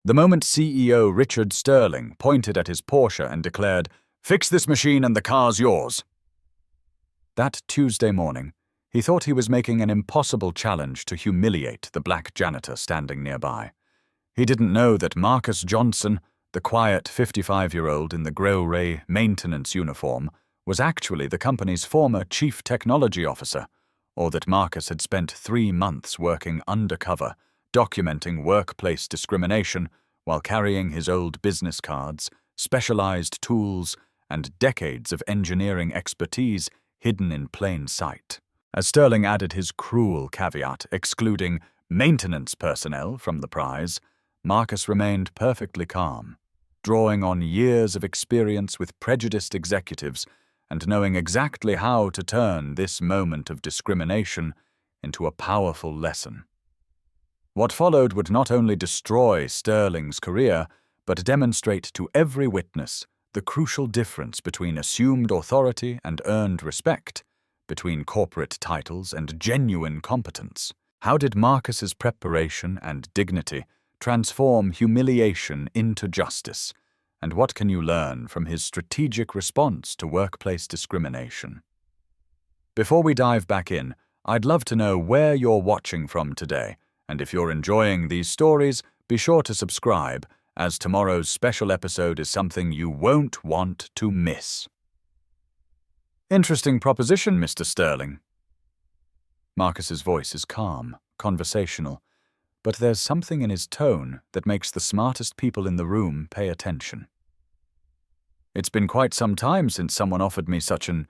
The moment CEO Richard Sterling pointed at his Porsche and declared, "Fix this machine and the car's yours." That Tuesday morning, he thought he was making an impossible challenge to humiliate the black janitor standing nearby. He didn't know that Marcus Johnson, the quiet 55-year-old in the Grey maintenance uniform, was actually the company's former chief technology officer, or that Marcus had spent 3 months working undercover, documenting workplace discrimination while carrying his old business cards, specialized tools, and decades of engineering expertise hidden in plain sight. As Sterling added his cruel caveat excluding maintenance personnel from the prize, Marcus remained perfectly calm, drawing on years of experience with prejudiced executives and knowing exactly how to turn this moment of discrimination into a powerful lesson. What followed would not only destroy Sterling's career, but demonstrate to every witness the crucial difference between assumed authority and earned respect, between corporate titles and genuine competence. How did Marcus's preparation and dignity transform humiliation into justice? And what can you learn from his strategic response to workplace discrimination? Before we dive back in, I'd love to know where you're watching from today, and if you're enjoying these stories, be sure to subscribe, as tomorrow's special episode is something you won't want to miss. Interesting proposition, Mr. Sterling. Marcus's voice is calm, conversational, but there's something in his tone that makes the smartest people in the room pay attention. It's been quite some time since someone offered me such an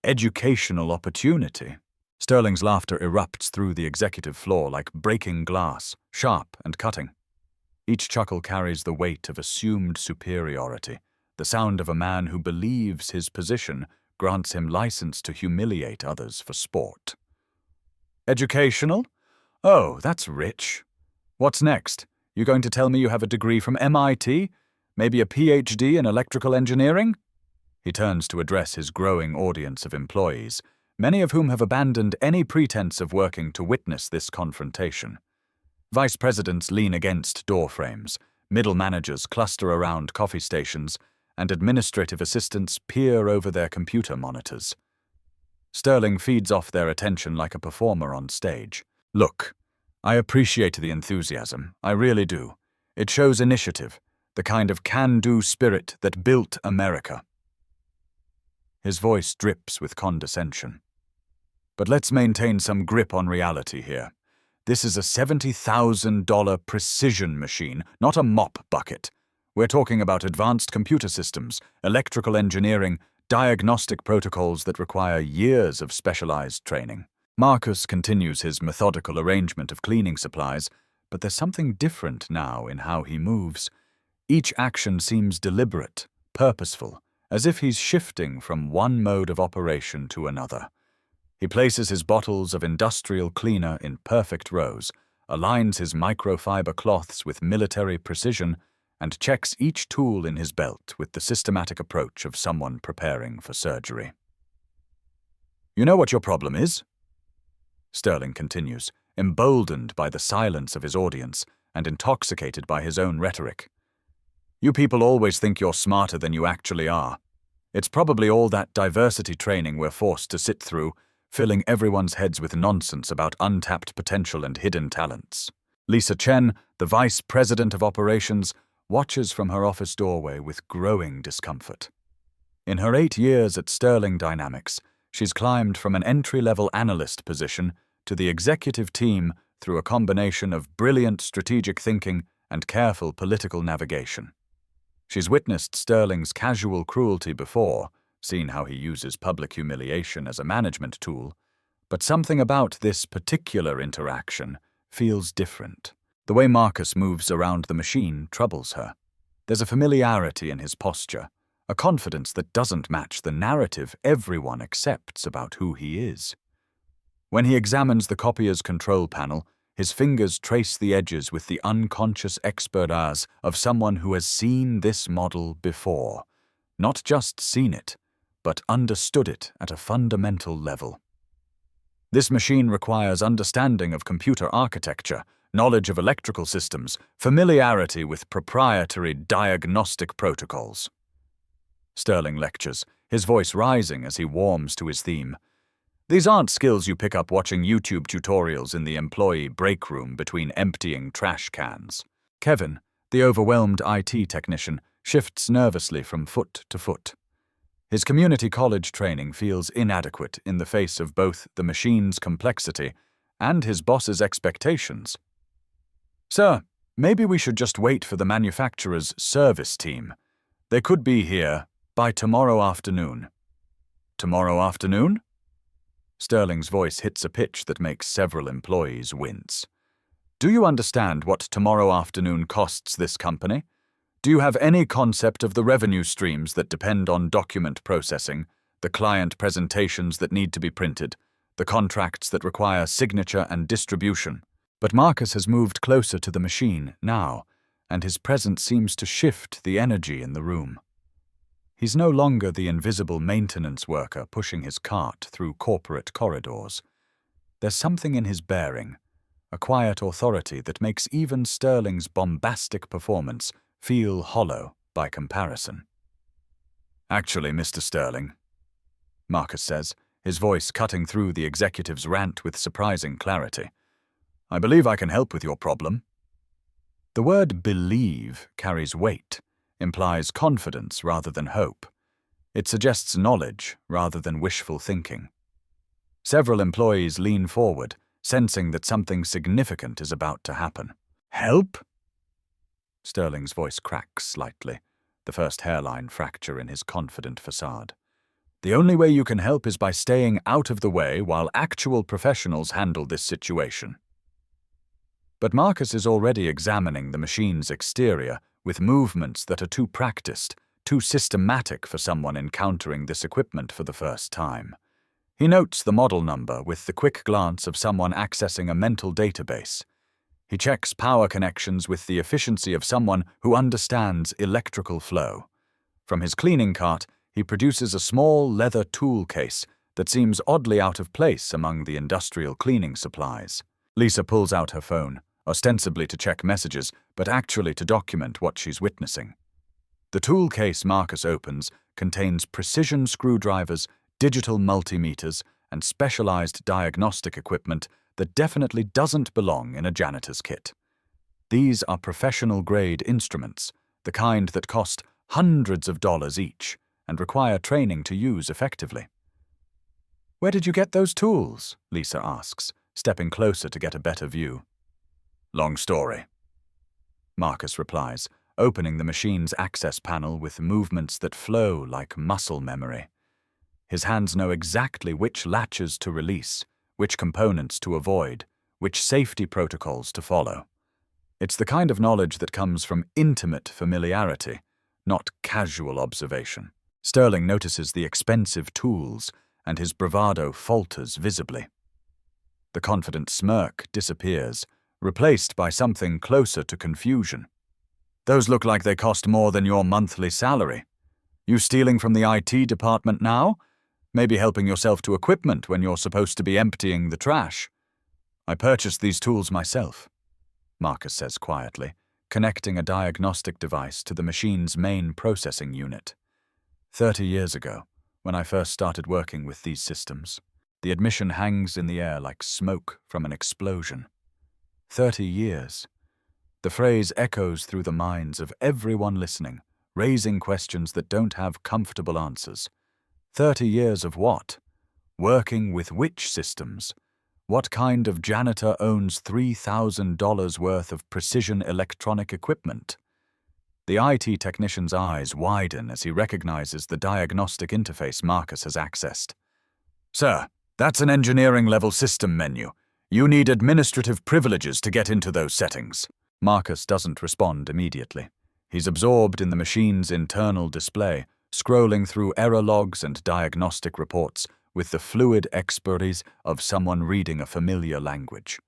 educational opportunity. Sterling's laughter erupts through the executive floor like breaking glass, sharp and cutting. Each chuckle carries the weight of assumed superiority, the sound of a man who believes his position grants him license to humiliate others for sport. Educational? Oh, that's rich. What's next? You going to tell me you have a degree from MIT? Maybe a PhD in electrical engineering? He turns to address his growing audience of employees, many of whom have abandoned any pretense of working to witness this confrontation. Vice presidents lean against door frames, middle managers cluster around coffee stations, and administrative assistants peer over their computer monitors. Sterling feeds off their attention like a performer on stage. Look, I appreciate the enthusiasm, I really do. It shows initiative, the kind of can-do spirit that built America. His voice drips with condescension. But let's maintain some grip on reality here. This is a $70,000 precision machine, not a mop bucket. We're talking about advanced computer systems, electrical engineering, diagnostic protocols that require years of specialized training. Marcus continues his methodical arrangement of cleaning supplies, but there's something different now in how he moves. Each action seems deliberate, purposeful, as if he's shifting from one mode of operation to another. He places his bottles of industrial cleaner in perfect rows, aligns his microfiber cloths with military precision, and checks each tool in his belt with the systematic approach of someone preparing for surgery. You know what your problem is? Sterling continues, emboldened by the silence of his audience and intoxicated by his own rhetoric. You people always think you're smarter than you actually are. It's probably all that diversity training we're forced to sit through, filling everyone's heads with nonsense about untapped potential and hidden talents. Lisa Chen, the vice president of operations, watches from her office doorway with growing discomfort. In her 8 years at Sterling Dynamics, she's climbed from an entry-level analyst position to the executive team through a combination of brilliant strategic thinking and careful political navigation. She's witnessed Sterling's casual cruelty before, seen how he uses public humiliation as a management tool, but something about this particular interaction feels different. The way Marcus moves around the machine troubles her. There's a familiarity in his posture, a confidence that doesn't match the narrative everyone accepts about who he is. When he examines the copier's control panel, his fingers trace the edges with the unconscious expertise of someone who has seen this model before. Not just seen it, but understood it at a fundamental level. This machine requires understanding of computer architecture, knowledge of electrical systems, familiarity with proprietary diagnostic protocols. Sterling lectures, his voice rising as he warms to his theme. These aren't skills you pick up watching YouTube tutorials in the employee break room between emptying trash cans. Kevin, the overwhelmed IT technician, shifts nervously from foot to foot. His community college training feels inadequate in the face of both the machine's complexity and his boss's expectations. "Sir, maybe we should just wait for the manufacturer's service team. They could be here by tomorrow afternoon." "Tomorrow afternoon?" Sterling's voice hits a pitch that makes several employees wince. "Do you understand what tomorrow afternoon costs this company? Do you have any concept of the revenue streams that depend on document processing, the client presentations that need to be printed, the contracts that require signature and distribution?" But Marcus has moved closer to the machine now, and his presence seems to shift the energy in the room. He's no longer the invisible maintenance worker pushing his cart through corporate corridors. There's something in his bearing, a quiet authority that makes even Sterling's bombastic performance feel hollow by comparison. "Actually, Mr. Sterling," Marcus says, his voice cutting through the executive's rant with surprising clarity, "I believe I can help with your problem." The word believe carries weight, implies confidence rather than hope. It suggests knowledge rather than wishful thinking. Several employees lean forward, sensing that something significant is about to happen. "Help?" Sterling's voice cracks slightly, the first hairline fracture in his confident facade. "The only way you can help is by staying out of the way while actual professionals handle this situation." But Marcus is already examining the machine's exterior with movements that are too practiced, too systematic for someone encountering this equipment for the first time. He notes the model number with the quick glance of someone accessing a mental database. He checks power connections with the efficiency of someone who understands electrical flow. From his cleaning cart, he produces a small leather tool case that seems oddly out of place among the industrial cleaning supplies. Lisa pulls out her phone, ostensibly to check messages, but actually to document what she's witnessing. The tool case Marcus opens contains precision screwdrivers, digital multimeters, and specialized diagnostic equipment that definitely doesn't belong in a janitor's kit. These are professional-grade instruments, the kind that cost hundreds of dollars each and require training to use effectively. "Where did you get those tools?" Lisa asks, stepping closer to get a better view. "Long story," Marcus replies, opening the machine's access panel with movements that flow like muscle memory. His hands know exactly which latches to release, which components to avoid, which safety protocols to follow. It's the kind of knowledge that comes from intimate familiarity, not casual observation. Sterling notices the expensive tools, and his bravado falters visibly. The confident smirk disappears, replaced by something closer to confusion. "Those look like they cost more than your monthly salary. You stealing from the IT department now? Maybe helping yourself to equipment when you're supposed to be emptying the trash." "I purchased these tools myself," Marcus says quietly, connecting a diagnostic device to the machine's main processing unit. 30 years ago, when I first started working with these systems. The admission hangs in the air like smoke from an explosion. 30 years. The phrase echoes through the minds of everyone listening, raising questions that don't have comfortable answers. 30 years of what? Working with which systems? What kind of janitor owns $3,000 worth of precision electronic equipment? The IT technician's eyes widen as he recognizes the diagnostic interface Marcus has accessed. "Sir, that's an engineering-level system menu. You need administrative privileges to get into those settings." Marcus doesn't respond immediately. He's absorbed in the machine's internal display, scrolling through error logs and diagnostic reports with the fluid expertise of someone reading a familiar language.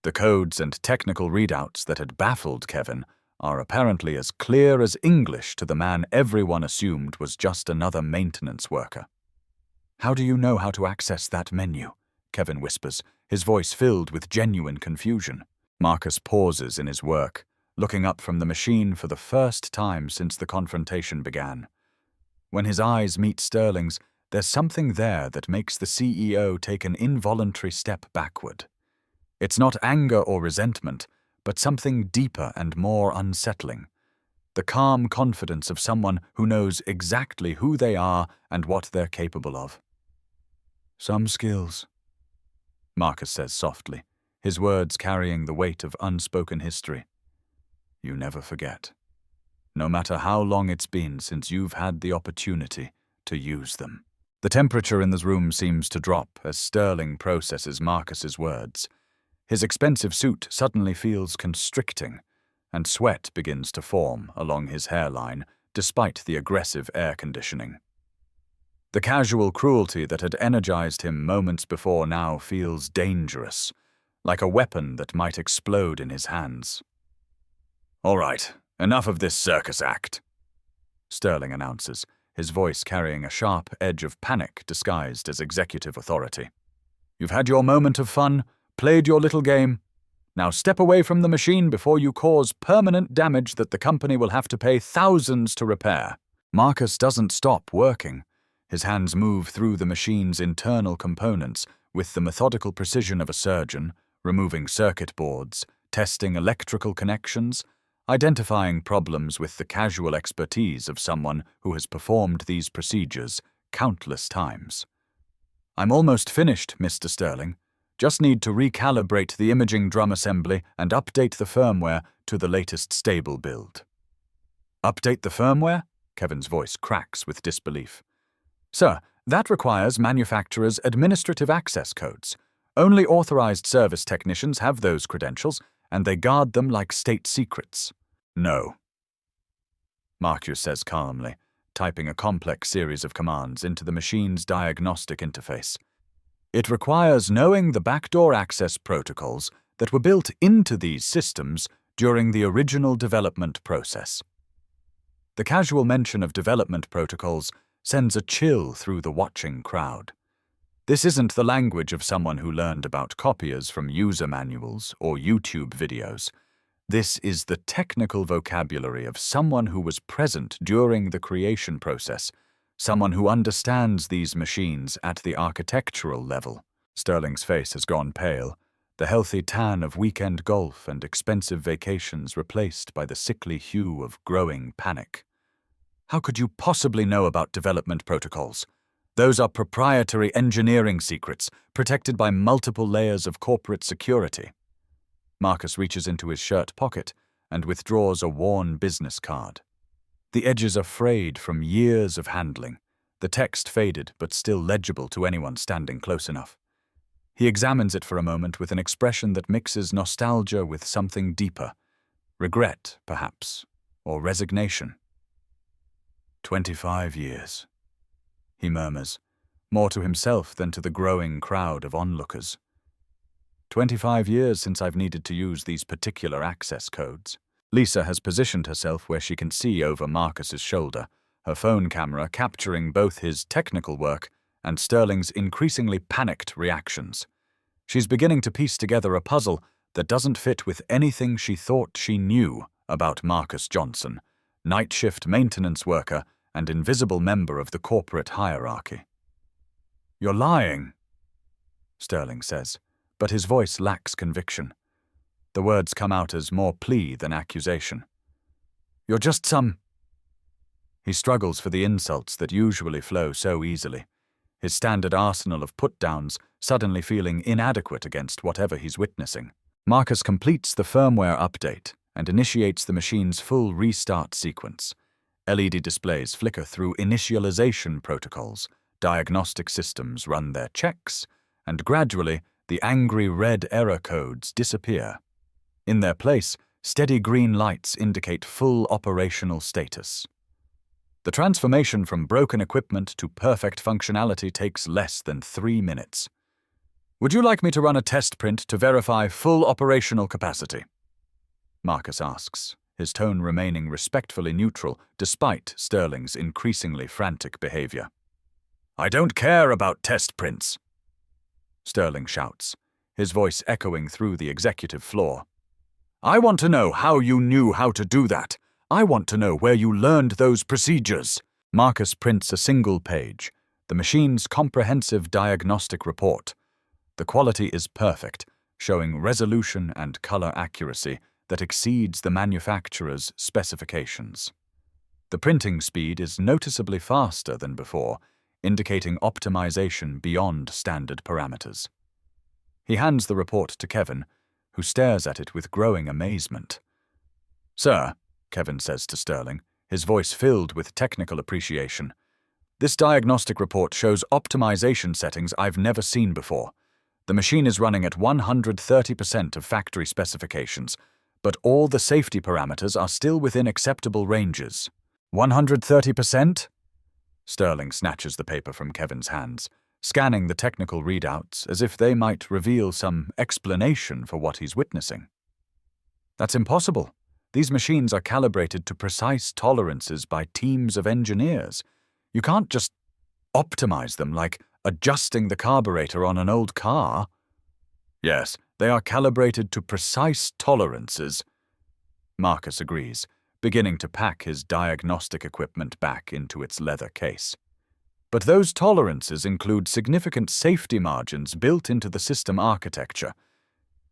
The codes and technical readouts that had baffled Kevin are apparently as clear as English to the man everyone assumed was just another maintenance worker. "How do you know how to access that menu?" Kevin whispers, his voice filled with genuine confusion. Marcus pauses in his work, looking up from the machine for the first time since the confrontation began. When his eyes meet Sterling's, there's something there that makes the CEO take an involuntary step backward. It's not anger or resentment, but something deeper and more unsettling. The calm confidence of someone who knows exactly who they are and what they're capable of. "Some skills," Marcus says softly, his words carrying the weight of unspoken history. "You never forget, no matter how long it's been since you've had the opportunity to use them." The temperature in the room seems to drop as Sterling processes Marcus's words. His expensive suit suddenly feels constricting, and sweat begins to form along his hairline despite the aggressive air conditioning. The casual cruelty that had energized him moments before now feels dangerous, like a weapon that might explode in his hands. "All right, enough of this circus act," Sterling announces, his voice carrying a sharp edge of panic disguised as executive authority. "You've had your moment of fun, played your little game. Now step away from the machine before you cause permanent damage that the company will have to pay thousands to repair." Marcus doesn't stop working. His hands move through the machine's internal components with the methodical precision of a surgeon, removing circuit boards, testing electrical connections, identifying problems with the casual expertise of someone who has performed these procedures countless times. "I'm almost finished, Mr. Sterling. Just need to recalibrate the imaging drum assembly and update the firmware to the latest stable build." "Update the firmware?" Kevin's voice cracks with disbelief. "Sir, that requires manufacturers' administrative access codes. Only authorized service technicians have those credentials, and they guard them like state secrets." "No," Marcus says calmly, typing a complex series of commands into the machine's diagnostic interface. "It requires knowing the backdoor access protocols that were built into these systems during the original development process." The casual mention of development protocols sends a chill through the watching crowd. This isn't the language of someone who learned about copiers from user manuals or YouTube videos. This is the technical vocabulary of someone who was present during the creation process, someone who understands these machines at the architectural level. Sterling's face has gone pale, the healthy tan of weekend golf and expensive vacations replaced by the sickly hue of growing panic. "How could you possibly know about development protocols? Those are proprietary engineering secrets, protected by multiple layers of corporate security." Marcus reaches into his shirt pocket and withdraws a worn business card. The edges are frayed from years of handling, the text faded but still legible to anyone standing close enough. He examines it for a moment with an expression that mixes nostalgia with something deeper, regret, perhaps, or resignation. 25 years, he murmurs, more to himself than to the growing crowd of onlookers. 25 years since I've needed to use these particular access codes. Lisa has positioned herself where she can see over Marcus's shoulder, her phone camera capturing both his technical work and Sterling's increasingly panicked reactions. She's beginning to piece together a puzzle that doesn't fit with anything she thought she knew about Marcus Johnson, night shift maintenance worker and invisible member of the corporate hierarchy. "You're lying," Sterling says, but his voice lacks conviction. The words come out as more plea than accusation. "You're just some—" He struggles for the insults that usually flow so easily, his standard arsenal of put-downs suddenly feeling inadequate against whatever he's witnessing. Marcus completes the firmware update and initiates the machine's full restart sequence. LED displays flicker through initialization protocols, diagnostic systems run their checks, and gradually the angry red error codes disappear. In their place, steady green lights indicate full operational status. The transformation from broken equipment to perfect functionality takes less than 3 minutes. "Would you like me to run a test print to verify full operational capacity?" Marcus asks, his tone remaining respectfully neutral despite Sterling's increasingly frantic behavior. "I don't care about test prints," Sterling shouts, his voice echoing through the executive floor. I want to know how you knew how to do that. I want to know where you learned those procedures. Marcus prints a single page, the machine's comprehensive diagnostic report. The quality is perfect, showing resolution and color accuracy that exceeds the manufacturer's specifications. The printing speed is noticeably faster than before, indicating optimization beyond standard parameters. He hands the report to Kevin, who stares at it with growing amazement. "Sir," Kevin says to Sterling, his voice filled with technical appreciation, "this diagnostic report shows optimization settings I've never seen before. The machine is running at 130% of factory specifications, but all the safety parameters are still within acceptable ranges." 130%? Sterling snatches the paper from Kevin's hands, scanning the technical readouts as if they might reveal some explanation for what he's witnessing. "That's impossible. These machines are calibrated to precise tolerances by teams of engineers. You can't just optimize them like adjusting the carburetor on an old car." "Yes, they are calibrated to precise tolerances." Marcus agrees, beginning to pack his diagnostic equipment back into its leather case. "But those tolerances include significant safety margins built into the system architecture.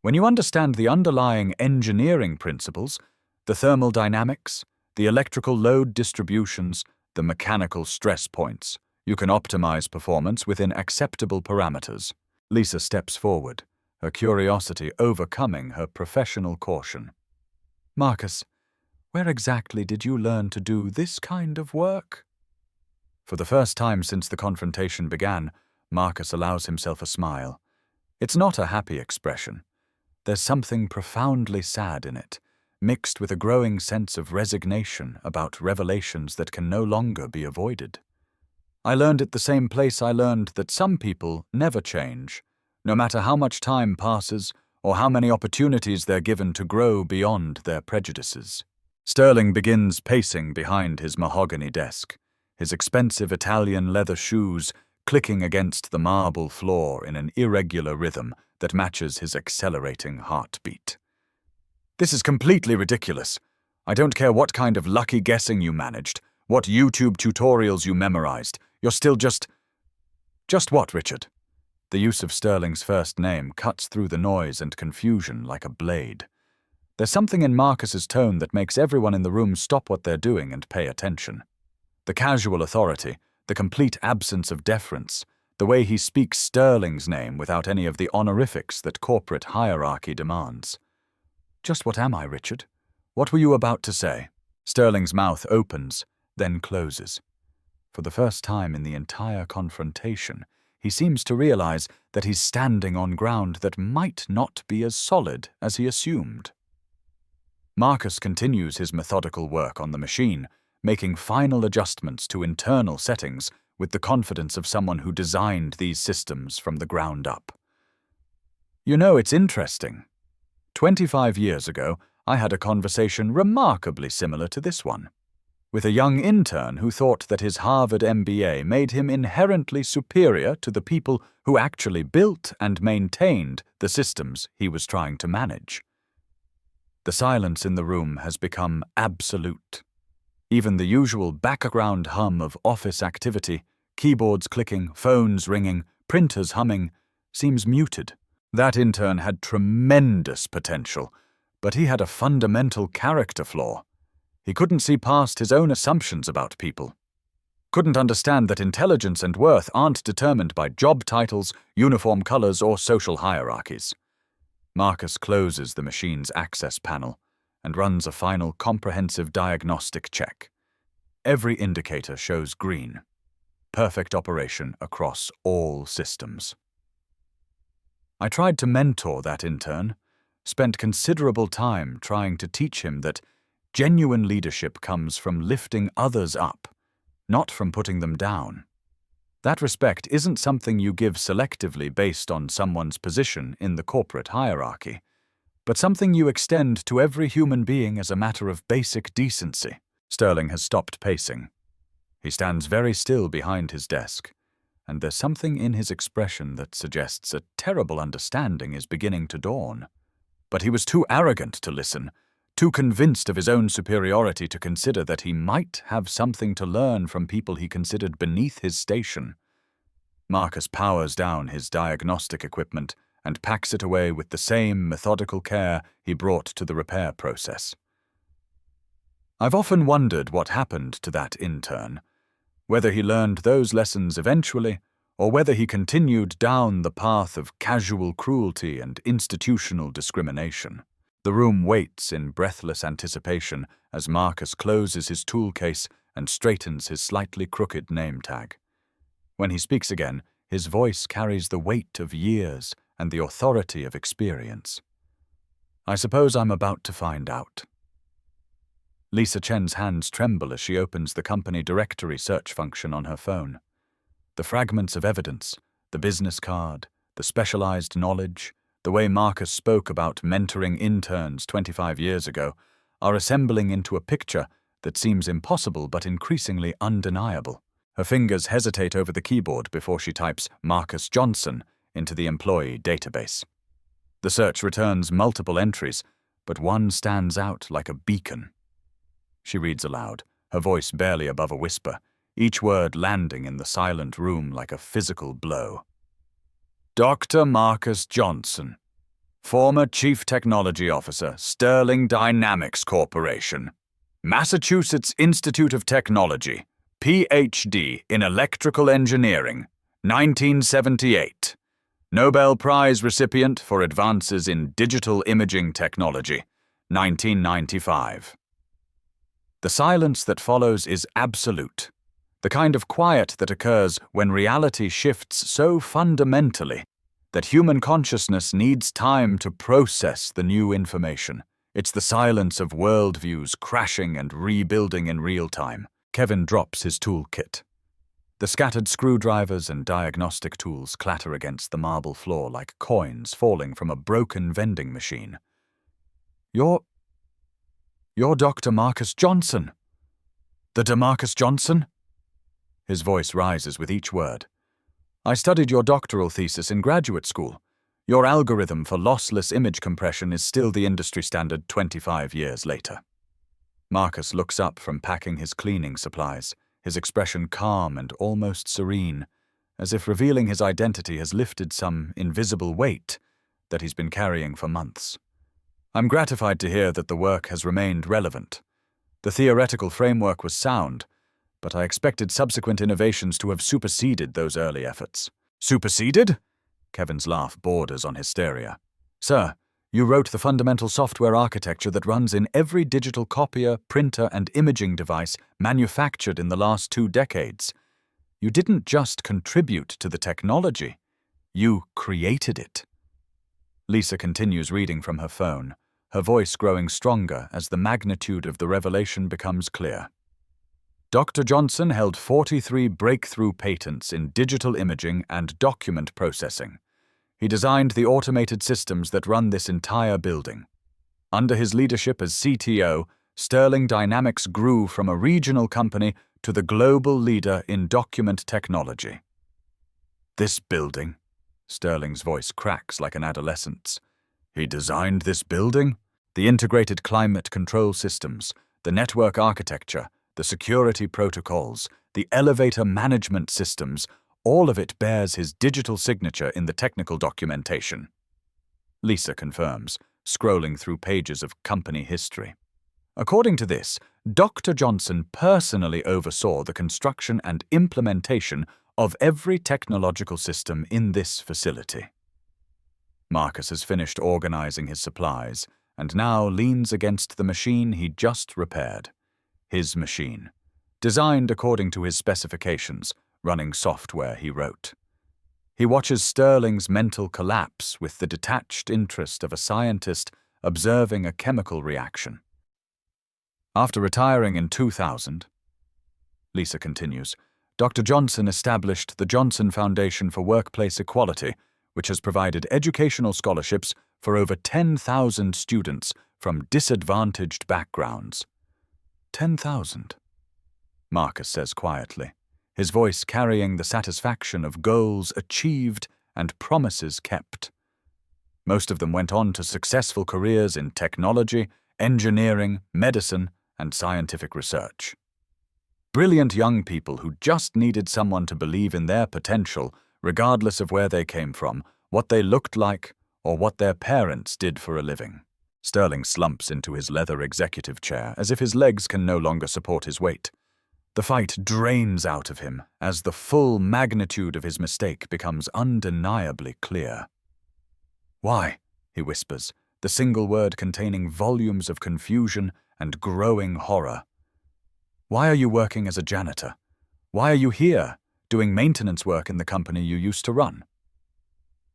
When you understand the underlying engineering principles, the thermal dynamics, the electrical load distributions, the mechanical stress points, you can optimize performance within acceptable parameters." Lisa steps forward, her curiosity overcoming her professional caution. "Marcus, where exactly did you learn to do this kind of work?" For the first time since the confrontation began, Marcus allows himself a smile. It's not a happy expression. There's something profoundly sad in it, mixed with a growing sense of resignation about revelations that can no longer be avoided. "I learned it the same place I learned that some people never change, no matter how much time passes or how many opportunities they're given to grow beyond their prejudices." Sterling begins pacing behind his mahogany desk, his expensive Italian leather shoes clicking against the marble floor in an irregular rhythm that matches his accelerating heartbeat. "This is completely ridiculous. I don't care what kind of lucky guessing you managed, what YouTube tutorials you memorized. You're still just what, Richard?" The use of Sterling's first name cuts through the noise and confusion like a blade. There's something in Marcus's tone that makes everyone in the room stop what they're doing and pay attention. The casual authority, the complete absence of deference, the way he speaks Sterling's name without any of the honorifics that corporate hierarchy demands. "Just what am I, Richard? What were you about to say?" Sterling's mouth opens, then closes. For the first time in the entire confrontation, he seems to realize that he's standing on ground that might not be as solid as he assumed. Marcus continues his methodical work on the machine, making final adjustments to internal settings with the confidence of someone who designed these systems from the ground up. "You know, it's interesting. 25 years ago, I had a conversation remarkably similar to this one, with a young intern who thought that his Harvard MBA made him inherently superior to the people who actually built and maintained the systems he was trying to manage." The silence in the room has become absolute. Even the usual background hum of office activity, keyboards clicking, phones ringing, printers humming, seems muted. That intern had tremendous potential, but he had a fundamental character flaw. He couldn't see past his own assumptions about people. Couldn't understand that intelligence and worth aren't determined by job titles, uniform colors, or social hierarchies. Marcus closes the machine's access panel and runs a final comprehensive diagnostic check. Every indicator shows green. Perfect operation across all systems. I tried to mentor that intern, spent considerable time trying to teach him that genuine leadership comes from lifting others up, not from putting them down. That respect isn't something you give selectively based on someone's position in the corporate hierarchy, but something you extend to every human being as a matter of basic decency. Sterling has stopped pacing. He stands very still behind his desk, and there's something in his expression that suggests a terrible understanding is beginning to dawn. But he was too arrogant to listen, too convinced of his own superiority to consider that he might have something to learn from people he considered beneath his station. Marcus powers down his diagnostic equipment and packs it away with the same methodical care he brought to the repair process. I've often wondered what happened to that intern, whether he learned those lessons eventually, or whether he continued down the path of casual cruelty and institutional discrimination. The room waits in breathless anticipation as Marcus closes his tool case and straightens his slightly crooked name tag. When he speaks again, his voice carries the weight of years and the authority of experience. I suppose I'm about to find out. Lisa Chen's hands tremble as she opens the company directory search function on her phone. The fragments of evidence, the business card, the specialized knowledge, the way Marcus spoke about mentoring interns 25 years ago, are assembling into a picture that seems impossible but increasingly undeniable. Her fingers hesitate over the keyboard before she types Marcus Johnson into the employee database. The search returns multiple entries, but one stands out like a beacon. She reads aloud, her voice barely above a whisper, each word landing in the silent room like a physical blow. Dr. Marcus Johnson, former Chief Technology Officer, Sterling Dynamics Corporation, Massachusetts Institute of Technology, Ph.D. in Electrical Engineering, 1978. Nobel Prize recipient for advances in digital imaging technology, 1995. The silence that follows is absolute, the kind of quiet that occurs when reality shifts so fundamentally that human consciousness needs time to process the new information. It's the silence of worldviews crashing and rebuilding in real time. Kevin drops his toolkit. The scattered screwdrivers and diagnostic tools clatter against the marble floor like coins falling from a broken vending machine. You're Dr. Marcus Johnson. The DeMarcus Johnson? His voice rises with each word. I studied your doctoral thesis in graduate school. Your algorithm for lossless image compression is still the industry standard 25 years later. Marcus looks up from packing his cleaning supplies, his expression calm and almost serene, as if revealing his identity has lifted some invisible weight that he's been carrying for months. I'm gratified to hear that the work has remained relevant. The theoretical framework was sound, but I expected subsequent innovations to have superseded those early efforts. Superseded? Kevin's laugh borders on hysteria. Sir, you wrote the fundamental software architecture that runs in every digital copier, printer, and imaging device manufactured in the last 2 decades. You didn't just contribute to the technology, you created it. Lisa continues reading from her phone, her voice growing stronger as the magnitude of the revelation becomes clear. Dr. Johnson held 43 breakthrough patents in digital imaging and document processing. He designed the automated systems that run this entire building. Under his leadership as CTO, Sterling Dynamics grew from a regional company to the global leader in document technology. This building? Sterling's voice cracks like an adolescent's. He designed this building? The integrated climate control systems, the network architecture, the security protocols, the elevator management systems, all of it bears his digital signature in the technical documentation. Lisa confirms, scrolling through pages of company history. According to this, Dr. Johnson personally oversaw the construction and implementation of every technological system in this facility. Marcus has finished organizing his supplies and now leans against the machine he just repaired. His machine, designed according to his specifications, running software he wrote. He watches Sterling's mental collapse with the detached interest of a scientist observing a chemical reaction. After retiring in 2000, Lisa continues, Dr. Johnson established the Johnson Foundation for Workplace Equality, which has provided educational scholarships for over 10,000 students from disadvantaged backgrounds. 10,000, Marcus says quietly, his voice carrying the satisfaction of goals achieved and promises kept. Most of them went on to successful careers in technology, engineering, medicine, and scientific research. Brilliant young people who just needed someone to believe in their potential, regardless of where they came from, what they looked like, or what their parents did for a living. Sterling slumps into his leather executive chair as if his legs can no longer support his weight. The fight drains out of him as the full magnitude of his mistake becomes undeniably clear. "Why?" he whispers, the single word containing volumes of confusion and growing horror. "Why are you working as a janitor? Why are you here, doing maintenance work in the company you used to run?"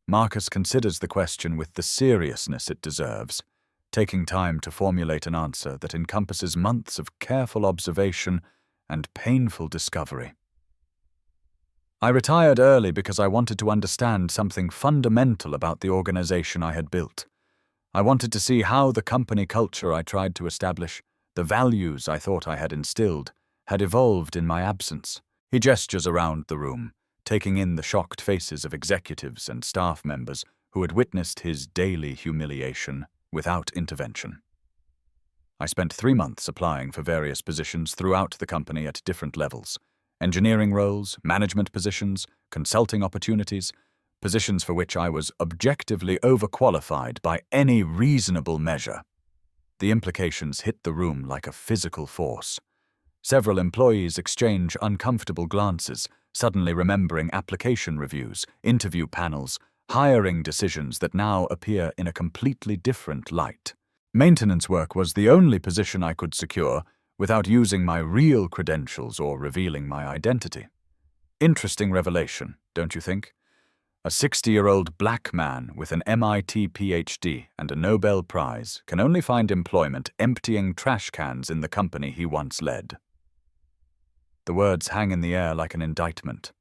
Marcus considers the question with the seriousness it deserves, taking time to formulate an answer that encompasses months of careful observation and painful discovery. "I retired early because I wanted to understand something fundamental about the organization I had built. I wanted to see how the company culture I tried to establish, the values I thought I had instilled, had evolved in my absence." He gestures around the room, taking in the shocked faces of executives and staff members who had witnessed his daily humiliation without intervention. "I spent 3 months applying for various positions throughout the company at different levels. Engineering roles, management positions, consulting opportunities, positions for which I was objectively overqualified by any reasonable measure." The implications hit the room like a physical force. Several employees exchange uncomfortable glances, suddenly remembering application reviews, interview panels, hiring decisions that now appear in a completely different light. Maintenance work was the only position I could secure without using my real credentials or revealing my identity. Interesting revelation, don't you think? A 60-year-old black man with an MIT PhD and a Nobel Prize can only find employment emptying trash cans in the company he once led. The words hang in the air like an indictment.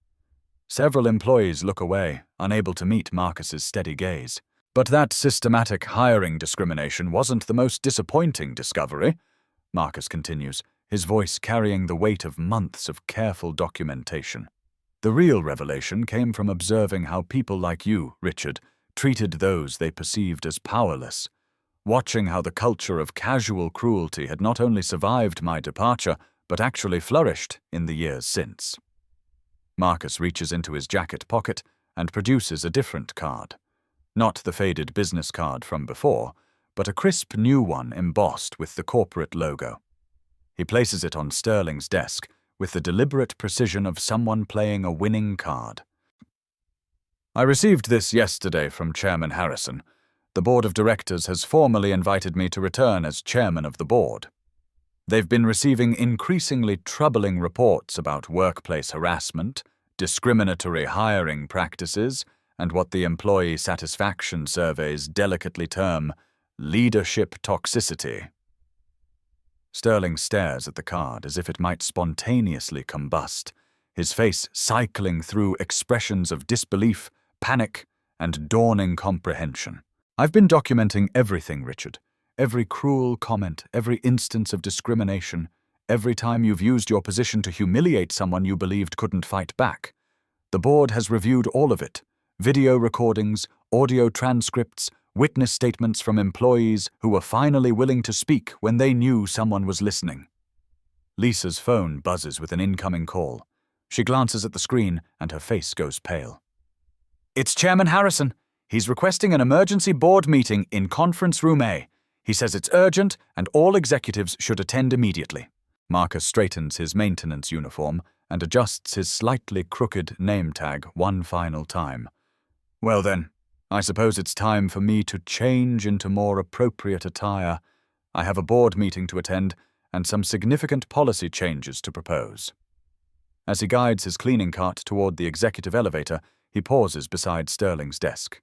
Several employees look away, unable to meet Marcus's steady gaze. "But that systematic hiring discrimination wasn't the most disappointing discovery," Marcus continues, his voice carrying the weight of months of careful documentation. "The real revelation came from observing how people like you, Richard, treated those they perceived as powerless. Watching how the culture of casual cruelty had not only survived my departure, but actually flourished in the years since." Marcus reaches into his jacket pocket and produces a different card. Not the faded business card from before, but a crisp new one embossed with the corporate logo. He places it on Sterling's desk with the deliberate precision of someone playing a winning card. "I received this yesterday from Chairman Harrison. The board of directors has formally invited me to return as chairman of the board. They've been receiving increasingly troubling reports about workplace harassment, discriminatory hiring practices, and what the employee satisfaction surveys delicately term leadership toxicity." Sterling stares at the card as if it might spontaneously combust, his face cycling through expressions of disbelief, panic, and dawning comprehension. "I've been documenting everything, Richard. Every cruel comment, every instance of discrimination, every time you've used your position to humiliate someone you believed couldn't fight back. The board has reviewed all of it. Video recordings, audio transcripts, witness statements from employees who were finally willing to speak when they knew someone was listening." Lisa's phone buzzes with an incoming call. She glances at the screen and her face goes pale. "It's Chairman Harrison. He's requesting an emergency board meeting in Conference Room A. He says it's urgent and all executives should attend immediately." Marcus straightens his maintenance uniform and adjusts his slightly crooked name tag one final time. "Well then, I suppose it's time for me to change into more appropriate attire. I have a board meeting to attend and some significant policy changes to propose." As he guides his cleaning cart toward the executive elevator, he pauses beside Sterling's desk.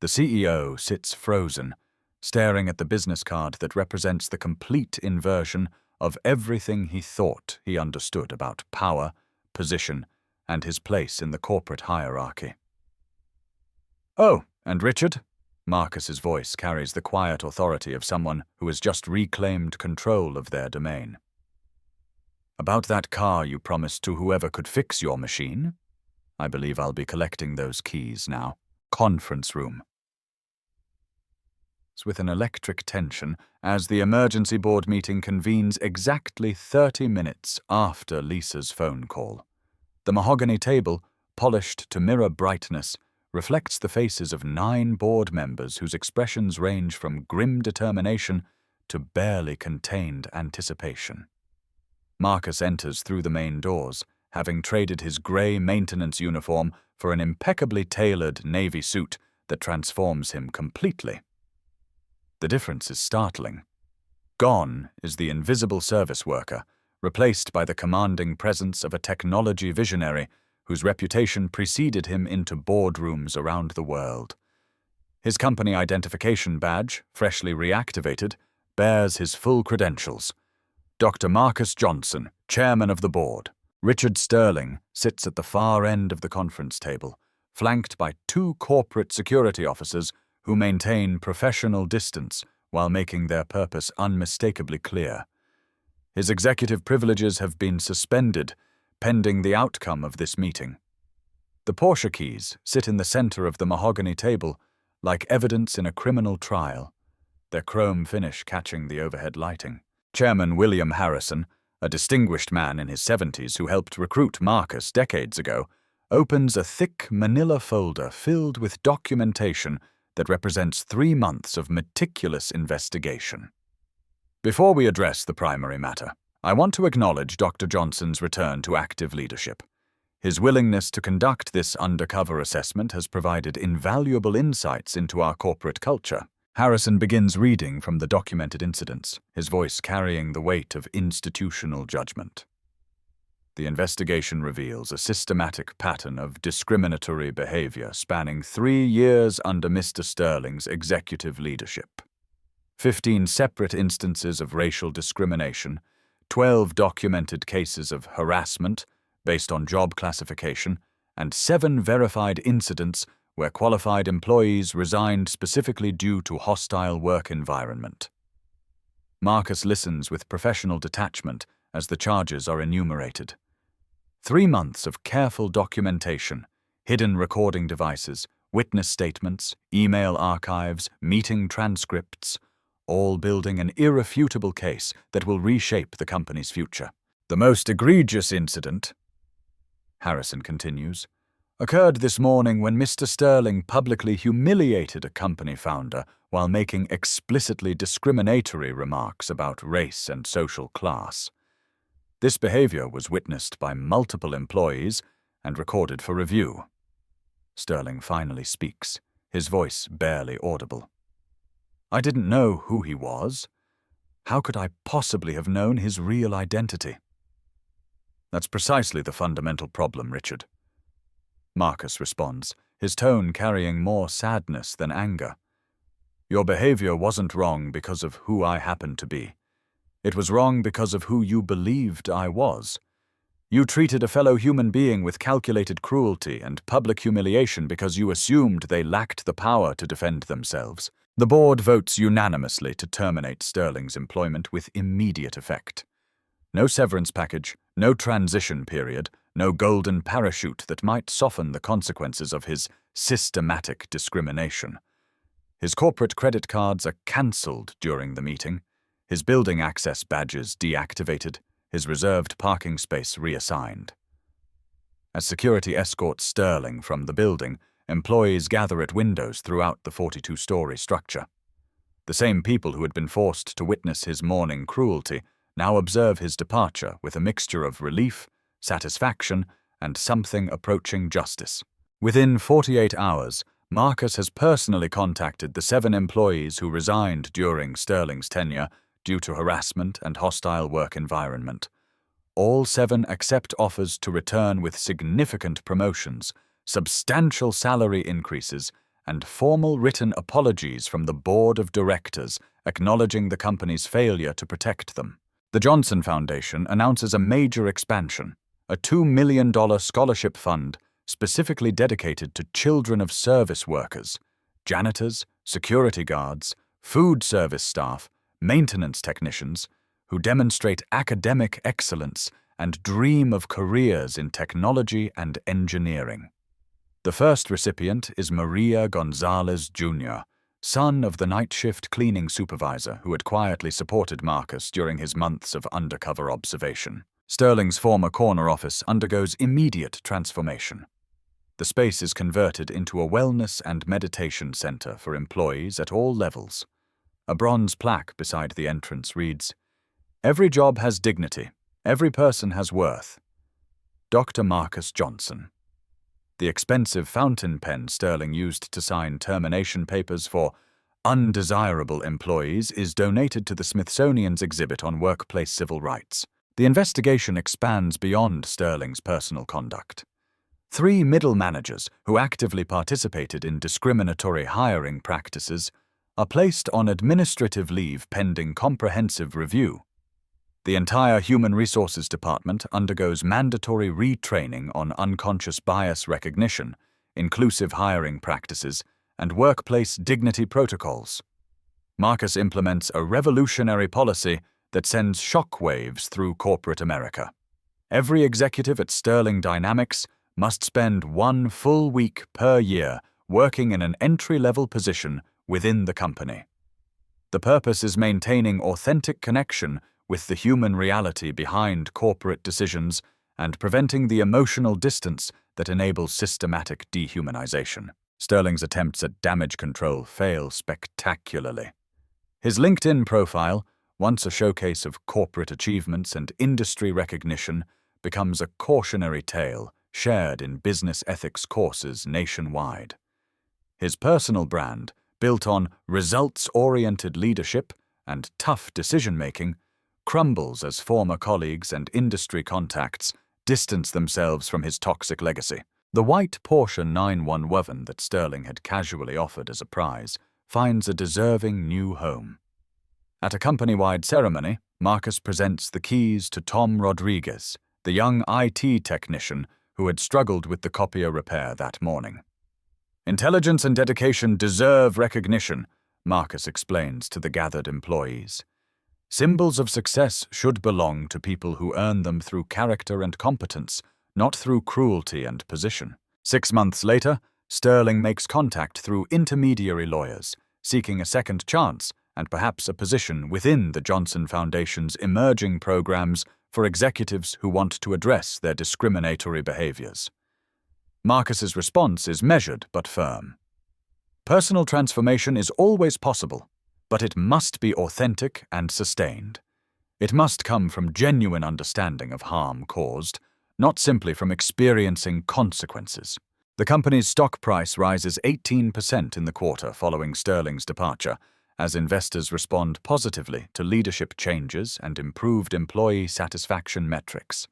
The CEO sits frozen, staring at the business card that represents the complete inversion of everything he thought he understood about power, position, and his place in the corporate hierarchy. "Oh, and Richard?" Marcus's voice carries the quiet authority of someone who has just reclaimed control of their domain. "About that car you promised to whoever could fix your machine? I believe I'll be collecting those keys now. Conference room." with an electric tension as the emergency board meeting convenes exactly 30 minutes after Lisa's phone call. The mahogany table, polished to mirror brightness, reflects the faces of 9 board members whose expressions range from grim determination to barely contained anticipation. Marcus enters through the main doors, having traded his grey maintenance uniform for an impeccably tailored navy suit that transforms him completely. The difference is startling. Gone is the invisible service worker, replaced by the commanding presence of a technology visionary whose reputation preceded him into boardrooms around the world. His company identification badge, freshly reactivated, bears his full credentials. Dr. Marcus Johnson, chairman of the board. Richard Sterling sits at the far end of the conference table, flanked by 2 corporate security officers who maintain professional distance while making their purpose unmistakably clear. His executive privileges have been suspended, pending the outcome of this meeting. The Porsche keys sit in the center of the mahogany table, like evidence in a criminal trial, their chrome finish catching the overhead lighting. Chairman William Harrison, a distinguished man in his 70s who helped recruit Marcus decades ago, opens a thick manila folder filled with documentation that represents 3 months of meticulous investigation. Before we address the primary matter, I want to acknowledge Dr. Johnson's return to active leadership. His willingness to conduct this undercover assessment has provided invaluable insights into our corporate culture. Harrison begins reading from the documented incidents, his voice carrying the weight of institutional judgment. The investigation reveals a systematic pattern of discriminatory behavior spanning 3 years under Mr. Sterling's executive leadership. 15 separate instances of racial discrimination, 12 documented cases of harassment based on job classification, and 7 verified incidents where qualified employees resigned specifically due to hostile work environment. Marcus listens with professional detachment as the charges are enumerated. 3 months of careful documentation, hidden recording devices, witness statements, email archives, meeting transcripts, all building an irrefutable case that will reshape the company's future. The most egregious incident, Harrison continues, occurred this morning when Mr. Sterling publicly humiliated a company founder while making explicitly discriminatory remarks about race and social class. This behavior was witnessed by multiple employees and recorded for review. Sterling finally speaks, his voice barely audible. I didn't know who he was. How could I possibly have known his real identity? That's precisely the fundamental problem, Richard. Marcus responds, his tone carrying more sadness than anger. Your behavior wasn't wrong because of who I happened to be. It was wrong because of who you believed I was. You treated a fellow human being with calculated cruelty and public humiliation because you assumed they lacked the power to defend themselves. The board votes unanimously to terminate Sterling's employment with immediate effect. No severance package, no transition period, no golden parachute that might soften the consequences of his systematic discrimination. His corporate credit cards are cancelled during the meeting, his building access badges deactivated, his reserved parking space reassigned. As security escorts Sterling from the building, employees gather at windows throughout the 42-story structure. The same people who had been forced to witness his morning cruelty now observe his departure with a mixture of relief, satisfaction, and something approaching justice. Within 48 hours, Marcus has personally contacted the 7 employees who resigned during Sterling's tenure due to harassment and hostile work environment. All 7 accept offers to return with significant promotions, substantial salary increases, and formal written apologies from the board of directors acknowledging the company's failure to protect them. The Johnson Foundation announces a major expansion, a $2 million scholarship fund specifically dedicated to children of service workers, janitors, security guards, food service staff, maintenance technicians, who demonstrate academic excellence and dream of careers in technology and engineering. The first recipient is Maria Gonzalez Jr., son of the night shift cleaning supervisor who had quietly supported Marcus during his months of undercover observation. Sterling's former corner office undergoes immediate transformation. The space is converted into a wellness and meditation center for employees at all levels. A bronze plaque beside the entrance reads, "Every job has dignity. Every person has worth. Dr. Marcus Johnson." The expensive fountain pen Sterling used to sign termination papers for undesirable employees is donated to the Smithsonian's exhibit on workplace civil rights. The investigation expands beyond Sterling's personal conduct. 3 middle managers who actively participated in discriminatory hiring practices are placed on administrative leave pending comprehensive review. The entire Human Resources Department undergoes mandatory retraining on unconscious bias recognition, inclusive hiring practices, and workplace dignity protocols. Marcus implements a revolutionary policy that sends shockwaves through corporate America. Every executive at Sterling Dynamics must spend 1 full week per year working in an entry-level position within the company. The purpose is maintaining authentic connection with the human reality behind corporate decisions and preventing the emotional distance that enables systematic dehumanization. Sterling's attempts at damage control fail spectacularly. His LinkedIn profile, once a showcase of corporate achievements and industry recognition, becomes a cautionary tale shared in business ethics courses nationwide. His personal brand, built on results-oriented leadership and tough decision-making, crumbles as former colleagues and industry contacts distance themselves from his toxic legacy. The white Porsche 911 that Sterling had casually offered as a prize finds a deserving new home. At a company-wide ceremony, Marcus presents the keys to Tom Rodriguez, the young IT technician who had struggled with the copier repair that morning. "Intelligence and dedication deserve recognition," Marcus explains to the gathered employees. "Symbols of success should belong to people who earn them through character and competence, not through cruelty and position." 6 months later, Sterling makes contact through intermediary lawyers, seeking a second chance and perhaps a position within the Johnson Foundation's emerging programs for executives who want to address their discriminatory behaviors. Marcus's response is measured but firm. Personal transformation is always possible, but it must be authentic and sustained. It must come from genuine understanding of harm caused, not simply from experiencing consequences. The company's stock price rises 18% in the quarter following Sterling's departure, as investors respond positively to leadership changes and improved employee satisfaction metrics.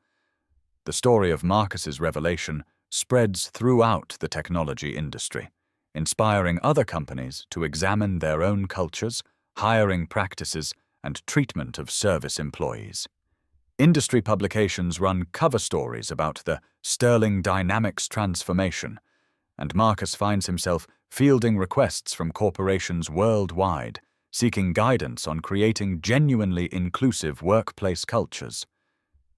The story of Marcus's revelation spreads throughout the technology industry, inspiring other companies to examine their own cultures, hiring practices, and treatment of service employees. Industry publications run cover stories about the Sterling Dynamics transformation, and Marcus finds himself fielding requests from corporations worldwide, seeking guidance on creating genuinely inclusive workplace cultures.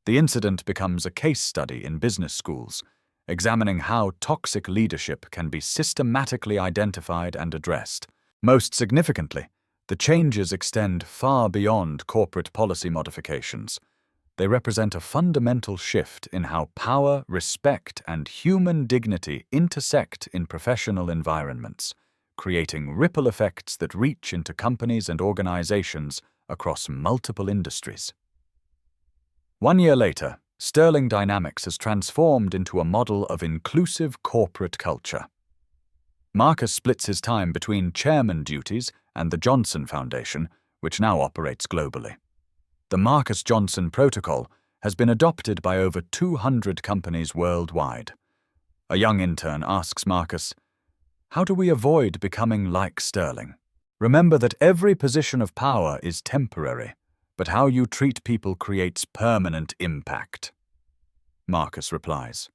The incident becomes a case study in business schools, examining how toxic leadership can be systematically identified and addressed. Most significantly, the changes extend far beyond corporate policy modifications. They represent a fundamental shift in how power, respect, and human dignity intersect in professional environments, creating ripple effects that reach into companies and organizations across multiple industries. 1 year later, Sterling Dynamics has transformed into a model of inclusive corporate culture. Marcus splits his time between chairman duties and the Johnson Foundation, which now operates globally. The Marcus Johnson Protocol has been adopted by over 200 companies worldwide. A young intern asks Marcus, "How do we avoid becoming like Sterling? Remember that every position of power is temporary, but how you treat people creates permanent impact." Marcus replies,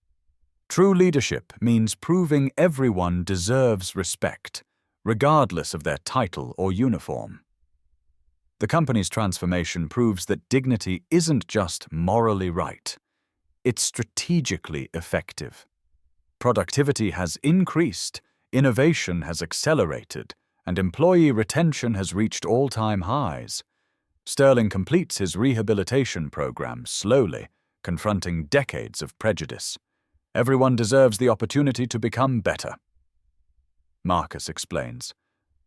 "True leadership means proving everyone deserves respect, regardless of their title or uniform." The company's transformation proves that dignity isn't just morally right, it's strategically effective. Productivity has increased, innovation has accelerated, and employee retention has reached all-time highs. Sterling completes his rehabilitation program slowly, confronting decades of prejudice. Everyone deserves the opportunity to become better. Marcus explains,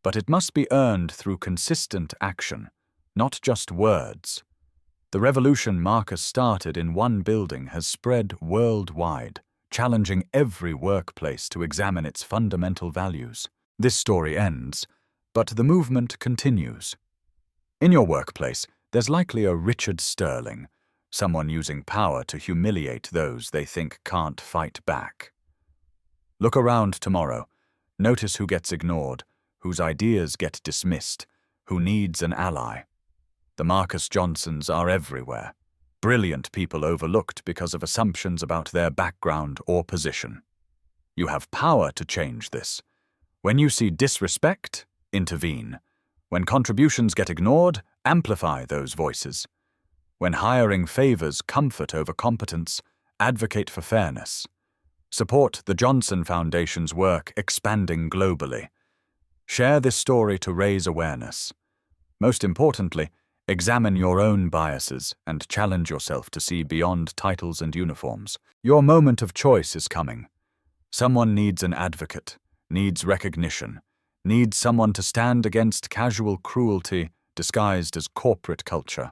but it must be earned through consistent action, not just words. The revolution Marcus started in one building has spread worldwide, challenging every workplace to examine its fundamental values. This story ends, but the movement continues. In your workplace, there's likely a Richard Sterling, someone using power to humiliate those they think can't fight back. Look around tomorrow. Notice who gets ignored, whose ideas get dismissed, who needs an ally. The Marcus Johnsons are everywhere. Brilliant people overlooked because of assumptions about their background or position. You have power to change this. When you see disrespect, intervene. When contributions get ignored, amplify those voices. When hiring favors comfort over competence, advocate for fairness. Support the Johnson Foundation's work expanding globally. Share this story to raise awareness. Most importantly, examine your own biases and challenge yourself to see beyond titles and uniforms. Your moment of choice is coming. Someone needs an advocate, needs recognition, needs someone to stand against casual cruelty disguised as corporate culture.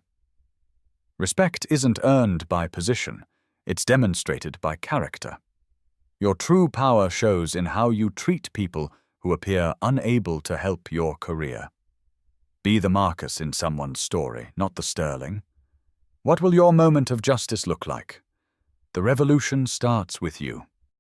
Respect isn't earned by position, it's demonstrated by character. Your true power shows in how you treat people who appear unable to help your career. Be the Marcus in someone's story, not the Sterling. What will your moment of justice look like? The revolution starts with you.